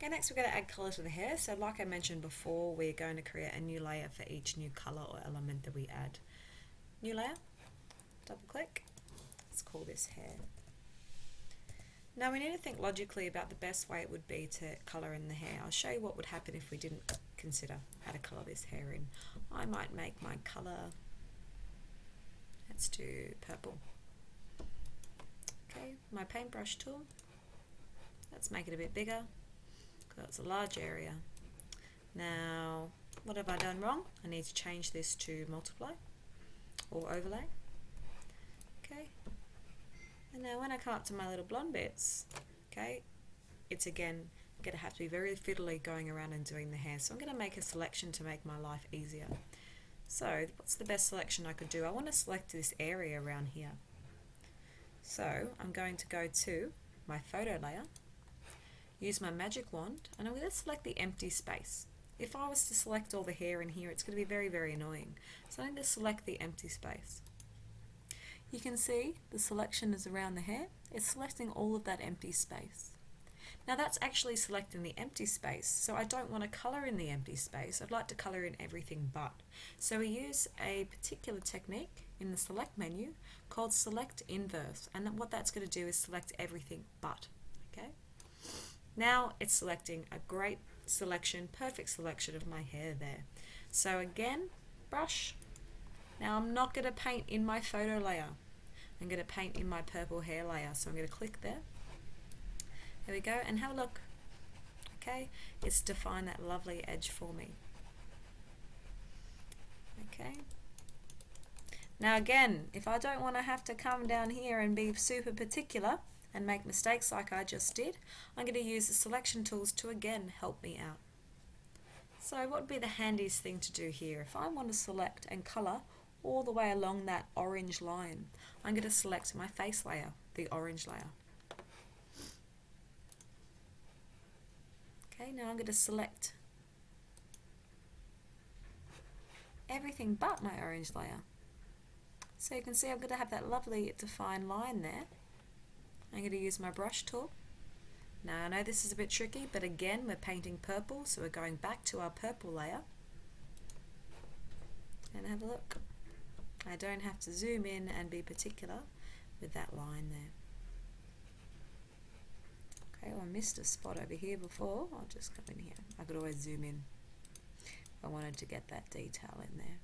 Okay, next we're going to add colour to the hair. So like I mentioned before, we're going to create a new layer for each new colour or element that we add. New layer, double click, let's call this hair. Now we need to think logically about the best way it would be to colour in the hair. I'll show you what would happen if we didn't consider how to colour this hair in. I might make my colour, let's do purple. Okay, my paintbrush tool, let's make it a bit bigger because it's a large area. Now, what have I done wrong? I need to change this to multiply or overlay. Okay, and now when I come up to my little blonde bits, okay, it's again going to have to be very fiddly going around and doing the hair. So I'm going to make a selection to make my life easier. So what's the best selection I could do? I want to select this area around here. So I'm going to go to my photo layer, use my magic wand, and I'm going to select the empty space. If I was to select all the hair in here, it's going to be very, very annoying. So I'm going to select the empty space. You can see the selection is around the hair. It's selecting all of that empty space. Now that's actually selecting the empty space, so I don't want to colour in the empty space. I'd like to colour in everything but. So we use a particular technique in the select menu called select inverse, and what that's going to do is select everything but. Okay. Now it's selecting a great selection, perfect selection of my hair there. So again, brush. Now I'm not going to paint in my photo layer. I'm going to paint in my purple hair layer. So I'm going to click there. There we go, and have a look. Okay, it's defined that lovely edge for me. Okay. Now again, if I don't want to have to come down here and be super particular and make mistakes like I just did, I'm going to use the selection tools to again help me out. So what would be the handiest thing to do here? If I want to select and colour all the way along that orange line, I'm going to select my face layer, the orange layer. Okay, now I'm going to select everything but my orange layer. So you can see I'm going to have that lovely defined line there. I'm going to use my brush tool. Now I know this is a bit tricky, but again we're painting purple, so we're going back to our purple layer. And have a look. I don't have to zoom in and be particular with that line there. Okay, well I missed a spot over here before. I'll just come in here. I could always zoom in if I wanted to get that detail in there.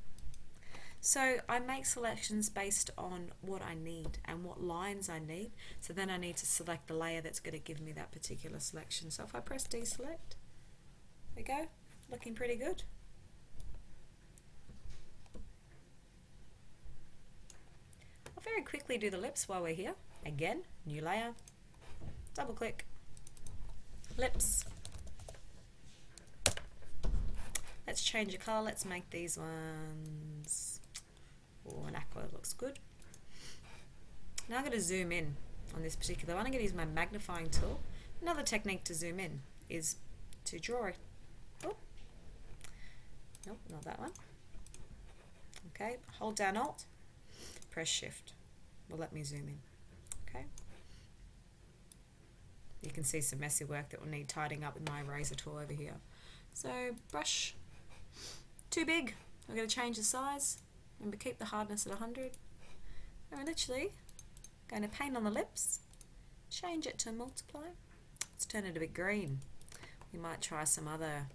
So I make selections based on what I need and what lines I need. So then I need to select the layer that's going to give me that particular selection. So if I press deselect, there we go, looking pretty good. I'll very quickly do the lips while we're here. Again, new layer, double click, lips. Let's change the colour. Let's make these ones, oh, an aqua looks good. Now I'm going to zoom in on this particular one. I'm going to use my magnifying tool. Another technique to zoom in is to draw it. Oh, nope, not that one. Okay, hold down Alt, press Shift. Will let me zoom in. Okay. You can see some messy work that will need tidying up with my eraser tool over here. So brush, too big. We're going to change the size. Remember, keep the hardness at 100. And we're literally going to paint on the lips, change it to multiply. Let's turn it a bit green. We might try some other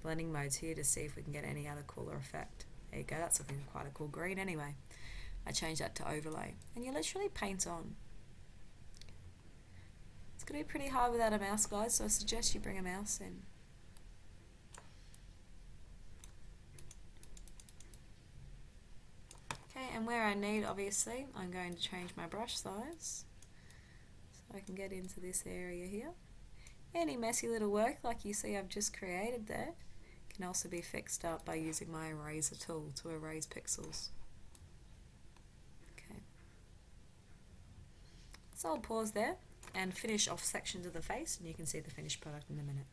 blending modes here to see if we can get any other cooler effect. There you go, that's looking quite a cool green anyway. I change that to overlay. And you literally paint on. It's going to be pretty hard without a mouse, guys, so I suggest you bring a mouse in. Okay, and where I need, obviously, I'm going to change my brush size so I can get into this area here. Any messy little work like you see I've just created there can also be fixed up by using my eraser tool to erase pixels. Okay, so I'll pause there and finish off sections of the face, and you can see the finished product in a minute.